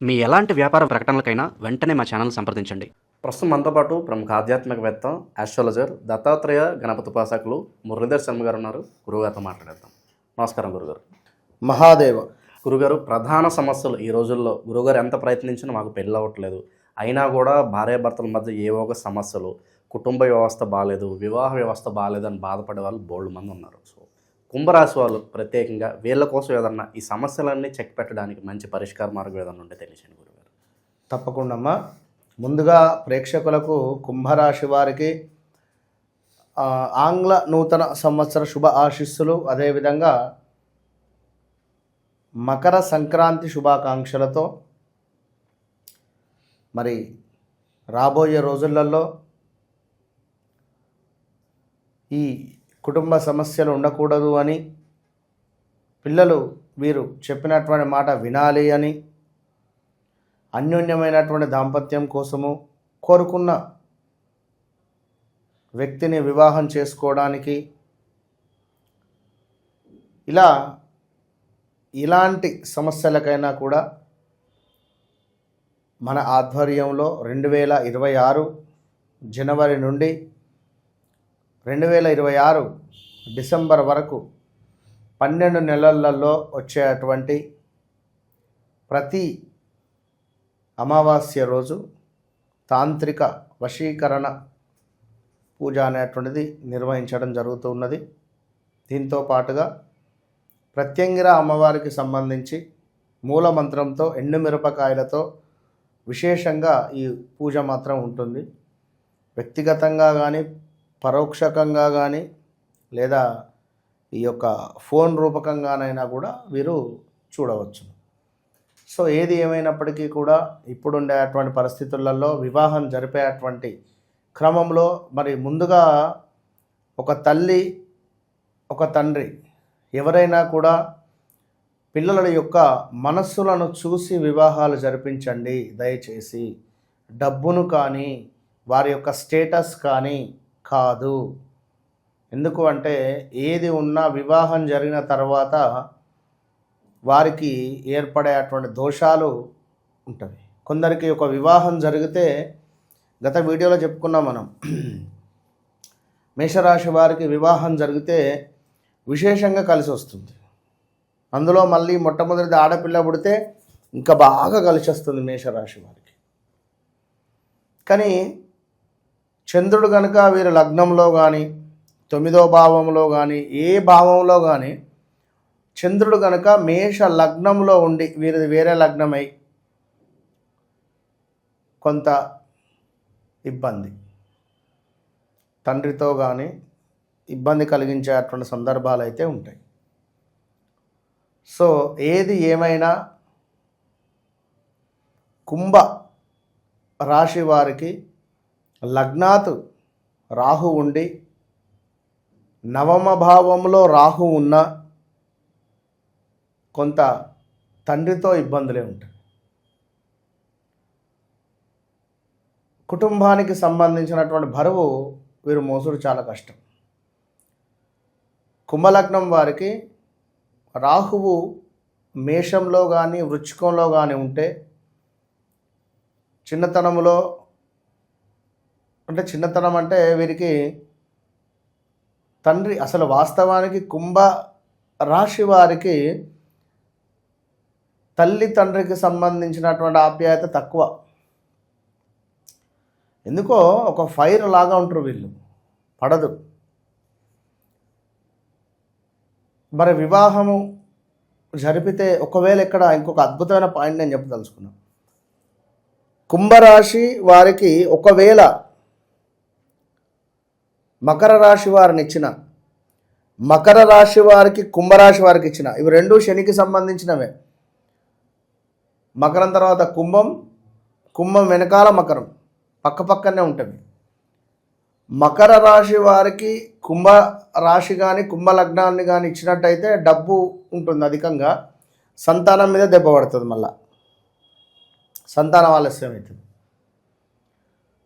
మీ ఎలాంటి వ్యాపార ప్రకటనలకైనా వెంటనే మా ఛానల్ సంప్రదించండి. ప్రస్తుతం మనతో పాటు ప్రముఖ ఆధ్యాత్మికవేత్త, ఆస్ట్రాలజర్, దత్తాత్రేయ గణపతి ఉపాసకులు మురళీధర్ శర్మ గారు ఉన్నారు. గురుగారితో మాట్లాడేద్దాం. నమస్కారం గురుగారు. మహాదేవ. గురుగారు, ప్రధాన సమస్యలు ఈ రోజుల్లో గురుగారు ఎంత ప్రయత్నించినా మాకు పెళ్ళి అవ్వట్లేదు, అయినా కూడా భార్యాభర్తల మధ్య ఏవో ఒక సమస్యలు, కుటుంబ వ్యవస్థ బాగాలేదు, వివాహ వ్యవస్థ బాగాలేదు అని బాధపడే వాళ్ళు బోల్డ్ మంది ఉన్నారు. సో కుంభరాశి వాళ్ళు ప్రత్యేకంగా వీళ్ళ కోసం ఏదన్నా ఈ సమస్యలన్నీ చెక్ పెట్టడానికి మంచి పరిష్కార మార్గం ఏదన్నా ఉంటే తెలియచేయండి గురుగారు. తప్పకుండా అమ్మా. ముందుగా ప్రేక్షకులకు కుంభరాశి వారికి ఆంగ్ల నూతన సంవత్సర శుభ ఆశీస్సులు, అదేవిధంగా మకర సంక్రాంతి శుభాకాంక్షలతో మరి రాబోయే రోజులలో ఈ కుటుంబ సమస్యలు ఉండకూడదు అని, పిల్లలు వీరు చెప్పినటువంటి మాట వినాలి అని, అన్యోన్యమైనటువంటి దాంపత్యం కోసము కోరుకున్న వ్యక్తిని వివాహం చేసుకోవడానికి, ఇలాంటి సమస్యలకైనా కూడా మన ఆధ్వర్యంలో 2026 జనవరి నుండి 2026 డిసెంబర్ వరకు 12 నెలలలో వచ్చేటువంటి ప్రతి అమావాస్య రోజు తాంత్రిక వశీకరణ పూజ అనేటువంటిది నిర్వహించడం జరుగుతున్నది. దీంతో పాటుగా ప్రత్యంగిర అమ్మవారికి సంబంధించి మూలమంత్రంతో ఎండుమిరపకాయలతో విశేషంగా ఈ పూజ మాత్రం ఉంటుంది. వ్యక్తిగతంగా కానీ, పరోక్షకంగా కానీ, లేదా ఈ యొక్క ఫోన్ రూపకంగానైనా కూడా వీరు చూడవచ్చు. సో ఏది ఏమైనప్పటికీ కూడా ఇప్పుడుండేటువంటి పరిస్థితులలో వివాహం జరిపేటువంటి క్రమంలో మరి ముందుగా ఒక తల్లి, ఒక తండ్రి ఎవరైనా కూడా పిల్లల యొక్క మనస్సులను చూసి వివాహాలు జరిపించండి దయచేసి. డబ్బును కానీ, వారి యొక్క స్టేటస్ కానీ కాదు. ఎందుకు అంటే ఏది ఉన్నా వివాహం జరిగిన తర్వాత వారికి ఏర్పడేటువంటి దోషాలు ఉంటాయి. కొందరికి ఒక వివాహం జరిగితే, గత వీడియోలో చెప్పుకున్నాం మనం, మేషరాశి వారికి వివాహం జరిగితే విశేషంగా కలిసి వస్తుంది. అందులో మళ్ళీ మొట్టమొదటిది ఆడపిల్ల పుడితే ఇంకా బాగా కలిసి వస్తుంది మేషరాశి వారికి. కానీ చంద్రుడు కనుక వీరి లగ్నంలో కానీ, 9వ భావంలో కానీ, ఏ భావంలో కానీ చంద్రుడు కనుక మేష లగ్నంలో ఉండి వీరిది వేరే లగ్నమై కొంత ఇబ్బంది, తండ్రితో కానీ ఇబ్బంది కలిగించేటువంటి సందర్భాలు అయితే ఉంటాయి. సో ఏది ఏమైనా కుంభ రాశి వారికి లగ్నాత్ రాహు ఉండి, నవమ భావంలో రాహు ఉన్న కొంత తండ్రితో ఇబ్బందులే ఉంటాయి. కుటుంబానికి సంబంధించినటువంటి బరువు వీరు మోసుడు చాలా కష్టం. కుంభలగ్నం వారికి రాహువు మేషంలో కానీ, వృశ్చికంలో కానీ ఉంటే చిన్నతనంలో, చిన్నతనం అంటే వీరికి తండ్రి, అసలు వాస్తవానికి కుంభ రాశి వారికి తల్లి తండ్రికి సంబంధించినటువంటి ఆప్యాయత తక్కువ. ఎందుకో ఒక ఫైర్ లాగా ఉంటారు వీళ్ళు, పడదు. మరి వివాహము జరిపితే ఒకవేళ ఇక్కడ ఇంకొక అద్భుతమైన పాయింట్ నేను చెప్పదలుచుకున్నాను. కుంభరాశి వారికి ఒకవేళ మకర రాశి వారిని ఇచ్చిన, మకర రాశి వారికి కుంభరాశి వారికి ఇచ్చిన, ఇవి రెండు శనికి సంబంధించినవే. మకరం తర్వాత కుంభం, కుంభం వెనకాల మకరం, పక్క పక్కనే ఉంటుంది. మకర రాశి వారికి కుంభ రాశి కానీ, కుంభ లగ్నాన్ని కానీ ఇచ్చినట్టయితే డబ్బు ఉంటుంది అధికంగా, సంతానం మీద దెబ్బ పడుతుంది. మళ్ళా సంతానం ఆలస్యం అవుతుంది.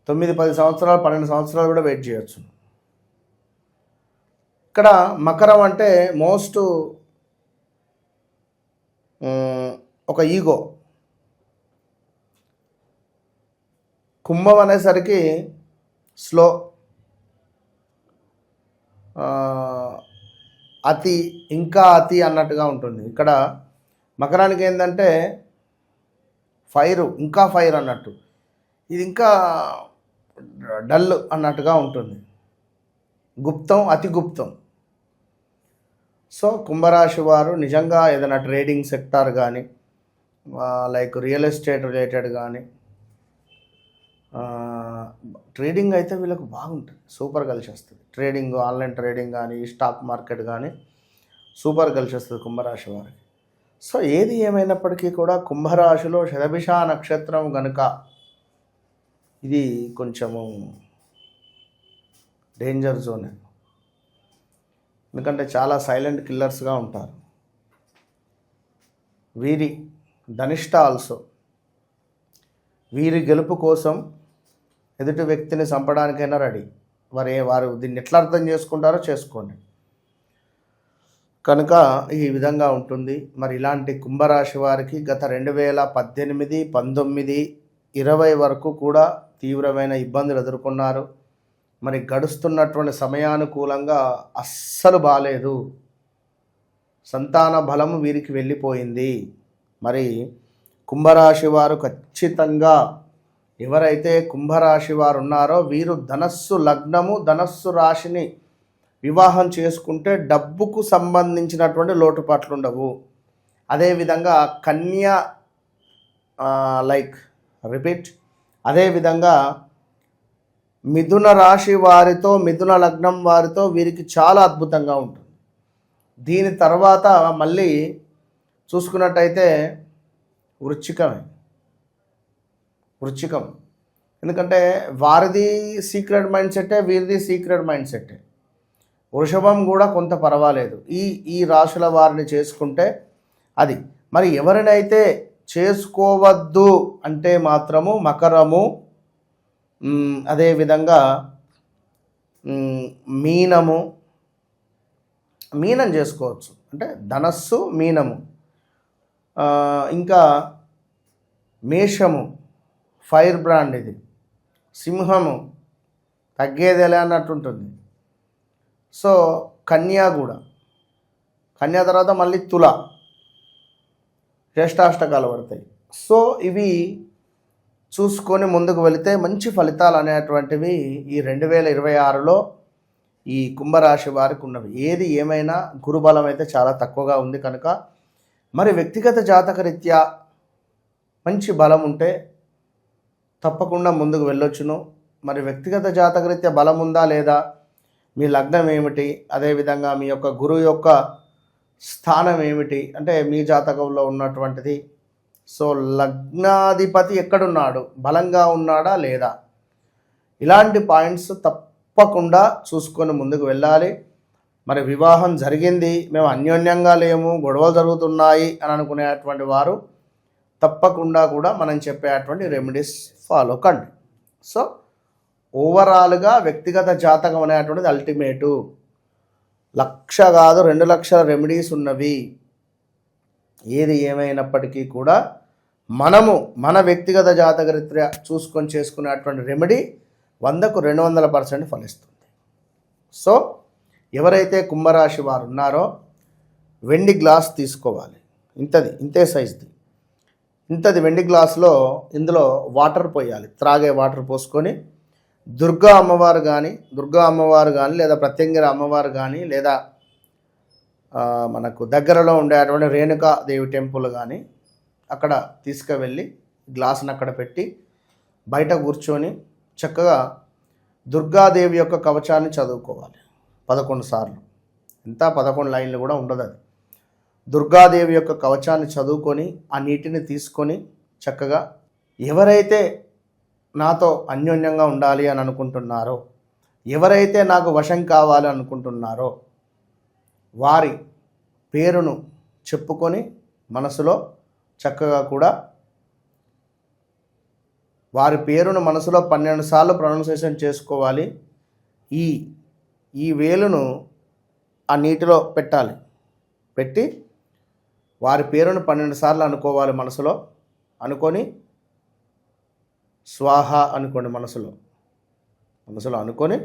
9-10 సంవత్సరాలు, 12 సంవత్సరాలు కూడా వెయిట్ చేయొచ్చు. ఇక్కడ మకరం అంటే మోస్ట్ ఒక ఈగో, కుంభం అనేసరికి స్లో, అతి, ఇంకా అతి అన్నట్టుగా ఉంటుంది. ఇక్కడ మకరానికి ఏంటంటే ఫైర్, ఇంకా ఫైర్ అన్నట్టు, ఇది ఇంకా డల్ అన్నట్టుగా ఉంటుంది. గుప్తం, అతి గుప్తం. సో కుంభరాశి వారు నిజంగా ఏదైనా ట్రేడింగ్ సెక్టార్ కానీ, లైక్ రియల్ ఎస్టేట్ రిలేటెడ్ కానీ, ట్రేడింగ్ అయితే వీళ్ళకు బాగుంటుంది, సూపర్ కలిసి వస్తుంది. ట్రేడింగ్, ఆన్లైన్ ట్రేడింగ్ కానీ, స్టాక్ మార్కెట్ కానీ సూపర్ కలిసి వస్తుంది కుంభరాశి వారికి. సో ఏది ఏమైనప్పటికీ కూడా కుంభరాశిలో శతభిష నక్షత్రం కనుక ఇది కొంచెము డేంజర్ జోన్, ఎందుకంటే చాలా సైలెంట్ కిల్లర్స్గా ఉంటారు. వీరి ధనిష్ట ఆల్సో, వీరి గెలుపు కోసం ఎదుటి వ్యక్తిని చంపడానికైనా రెడీ. వారు దీన్ని ఎట్లా అర్థం చేసుకుంటారో చేసుకోండి. కనుక ఈ విధంగా ఉంటుంది. మరి ఇలాంటి కుంభరాశి వారికి గత 2018, 19, 20 వరకు కూడా తీవ్రమైన ఇబ్బందులు ఎదుర్కొన్నారు. మరి గడుస్తున్నటువంటి సమయానుకూలంగా అస్సలు బాలేదు. సంతాన బలము వీరికి వెళ్ళిపోయింది. మరి కుంభరాశి వారు ఖచ్చితంగా, ఎవరైతే కుంభరాశి వారు ఉన్నారో వీరు ధనస్సు లగ్నము, ధనస్సు రాశిని వివాహం చేసుకుంటే డబ్బుకు సంబంధించినటువంటి లోటుపాట్లు ఉండవు. అదేవిధంగా కన్యా అదేవిధంగా మిథున రాశి వారితో, మిథున లగ్నం వారితో వీరికి చాలా అద్భుతంగా ఉంటుంది. దీని తర్వాత మళ్ళీ చూసుకున్నట్టయితే వృశ్చికం, ఎందుకంటే వారిది సీక్రెట్ మైండ్ సెట్టే, వీరిది సీక్రెట్ మైండ్ సెట్టే. వృషభం కూడా కొంత పర్వాలేదు. ఈ రాశుల వారిని చేసుకుంటే అది. మరి ఎవరినైతే చేసుకోవద్దు అంటే మాత్రము మకరము, అదేవిధంగా మీనం చేసుకోవచ్చు. అంటే ధనస్సు, మీనము, ఇంకా మేషము ఫైర్ బ్రాండ్, ఇది సింహము తగ్గేదేలే అన్నట్టుంటుంది. సో కన్యా కూడా, కన్యా తర్వాత మళ్ళీ తుల, జ్యేష్ఠాష్టకాలు పడతాయి. సో ఇవి చూసుకొని ముందుకు వెళితే మంచి ఫలితాలు అనేటువంటివి ఈ 2026లో ఈ కుంభరాశి వారికి ఉన్నవి. ఏది ఏమైనా గురుబలం అయితే చాలా తక్కువగా ఉంది కనుక మరి వ్యక్తిగత జాతకరీత్యా మంచి బలం ఉంటే తప్పకుండా ముందుకు వెళ్ళొచ్చును. మరి వ్యక్తిగత జాతకరీత్యా బలం ఉందా లేదా, మీ లగ్నం ఏమిటి, అదేవిధంగా మీ యొక్క గురువు యొక్క స్థానం ఏమిటి, అంటే మీ జాతకంలో ఉన్నటువంటిది. సో లగ్నాధిపతి ఎక్కడున్నాడు, బలంగా ఉన్నాడా లేదా, ఇలాంటి పాయింట్స్ తప్పకుండా చూసుకొని ముందుకు వెళ్ళాలి. మరి వివాహం జరిగింది, మేము అన్యోన్యంగా లేము, గొడవలు జరుగుతున్నాయి అని అనుకునేటువంటి వారు తప్పకుండా కూడా మనం చెప్పేటువంటి రెమెడీస్ ఫాలో కండి. సో ఓవరాల్గా వ్యక్తిగత జాతకం అనేటువంటిది అల్టిమేటు. 1,00,000 కాదు 2 లక్షల రెమెడీస్ ఉన్నవి. ఏది ఏమైనప్పటికీ కూడా మనము మన వ్యక్తిగత జాతకరీత్యా చూసుకొని చేసుకునేటువంటి రెమెడీ 100కు 200% ఫలిస్తుంది. సో ఎవరైతే కుంభరాశి వారు ఉన్నారో వెండి గ్లాస్ తీసుకోవాలి, ఇంతే సైజుది, ఇంతది వెండి గ్లాసులో ఇందులో వాటర్ పోయాలి, త్రాగే వాటర్ పోసుకొని దుర్గా అమ్మవారు కానీ లేదా ప్రత్యంగిర అమ్మవారు కానీ లేదా మనకు దగ్గరలో ఉండేటువంటి రేణుకాదేవి టెంపుల్ కానీ అక్కడ తీసుకువెళ్ళి గ్లాసును అక్కడ పెట్టి బయట కూర్చొని చక్కగా దుర్గాదేవి యొక్క కవచాన్ని చదువుకోవాలి 11 సార్లు. ఎంత 11 లైన్లు కూడా ఉండదు అది. దుర్గాదేవి యొక్క కవచాన్ని చదువుకొని ఆ నీటిని తీసుకొని చక్కగా ఎవరైతే నాతో అన్యోన్యంగా ఉండాలి అని అనుకుంటున్నారో, ఎవరైతే నాకు వశం కావాలి అనుకుంటున్నారో వారి పేరును చెప్పుకొని మనసులో చక్కగా కూడా వారి పేరును మనసులో 12 సార్లు ప్రొనౌన్సియేషన్ చేసుకోవాలి. ఈ వేలును ఆ నీటిలో పెట్టాలి, పెట్టి వారి పేరును 12 సార్లు అనుకోవాలి మనసులో. అనుకొని స్వాహ అనుకోండి, మనసులో అనుకొని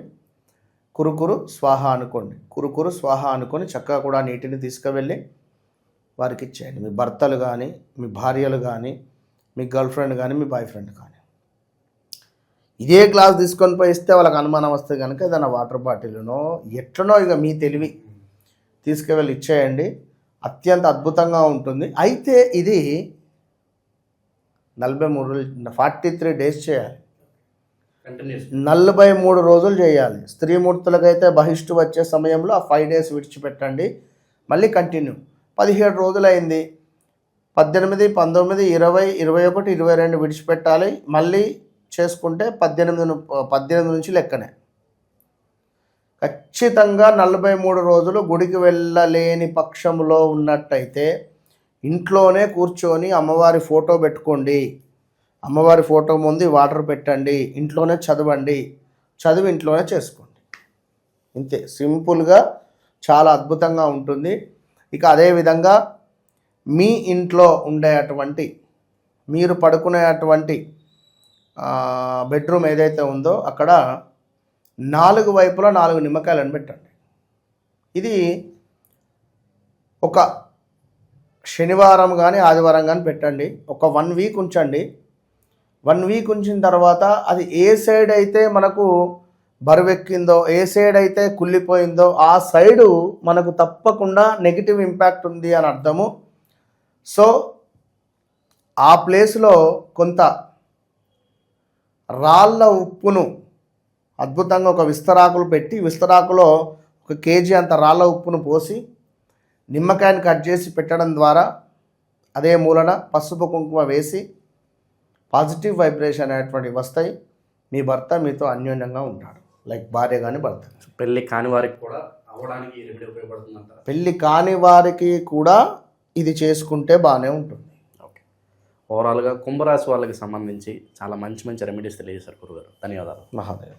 కురుకురు స్వాహ అనుకోండి. కురుకురు స్వాహ అనుకొని చక్కగా కూడా నీటిని తీసుకువెళ్ళి వారికి ఇచ్చేయండి. మీ భర్తలు కానీ, మీ భార్యలు కానీ, మీ గర్ల్ ఫ్రెండ్ కానీ, మీ బాయ్ ఫ్రెండ్ కానీ. ఇదే గ్లాస్ తీసుకొని పోయి ఇస్తే వాళ్ళకి అనుమానం వస్తే కనుక ఏదైనా వాటర్ బాటిల్నో ఎట్లనో ఇక మీ తెలివి తీసుకువెళ్ళి ఇచ్చేయండి. అత్యంత అద్భుతంగా ఉంటుంది. అయితే ఇది 43 డేస్ చేయాలి. 43 రోజులు చేయాలి. స్త్రీమూర్తులకైతే బహిష్టు వచ్చే సమయంలో ఆ 5 డేస్ విడిచిపెట్టండి, మళ్ళీ కంటిన్యూ. 17 రోజులైంది, 18, 19, 20, 21, 22 విడిచిపెట్టాలి, మళ్ళీ చేసుకుంటే 18 నుంచి లెక్కనే. ఖచ్చితంగా 43 రోజులు గుడికి వెళ్ళలేని పక్షంలో ఉన్నట్టయితే ఇంట్లోనే కూర్చొని అమ్మవారి ఫోటో పెట్టుకోండి. అమ్మవారి ఫోటో ముందు వాటర్ పెట్టండి, ఇంట్లోనే చదవండి, చదివి ఇంట్లోనే చేసుకోండి. ఇంతే, సింపుల్గా చాలా అద్భుతంగా ఉంటుంది. ఇక అదేవిధంగా మీ ఇంట్లో ఉండేటువంటి, మీరు పడుకునేటువంటి బెడ్రూమ్ ఏదైతే ఉందో అక్కడ 4 వైపులా 4 నిమ్మకాయలను పెట్టండి. ఇది ఒక శనివారం కానీ ఆదివారం కానీ పెట్టండి. ఒక 1 వీక్ ఉంచండి. 1 వీక్ ఉంచిన తర్వాత అది ఏ సైడ్ అయితే మనకు బరువెక్కిందో, ఏ సైడ్ అయితే కుళ్ళిపోయిందో ఆ సైడు మనకు తప్పకుండా నెగిటివ్ ఇంపాక్ట్ ఉంది అని అర్థము. సో ఆ ప్లేస్లో కొంత రాళ్ళ ఉప్పును అద్భుతంగా ఒక విస్తరాకులు పెట్టి, విస్తరాకులో 1 కేజీ అంత రాళ్ళ ఉప్పును పోసి నిమ్మకాయని కట్ చేసి పెట్టడం ద్వారా అదే మూలన పసుపు కుంకుమ వేసి పాజిటివ్ వైబ్రేషన్ అనేటువంటివి వస్తాయి. మీ భర్త మీతో అన్యోన్యంగా ఉంటాడు, లైక్ భార్య కానీ భర్త. పెళ్ళి కాని వారికి కూడా అవ్వడానికి ఈ రెమెడీ ఉపయోగపడుతుందంటారా? పెళ్ళి కాని వారికి కూడా ఇది చేసుకుంటే బాగానే ఉంటుంది. ఓకే, ఓవరాల్గా కుంభరాశి వాళ్ళకి సంబంధించి చాలా మంచి రెమెడీస్ తెలియజేశారు గురుగారు. ధన్యవాదాలు. మహాదేవ్.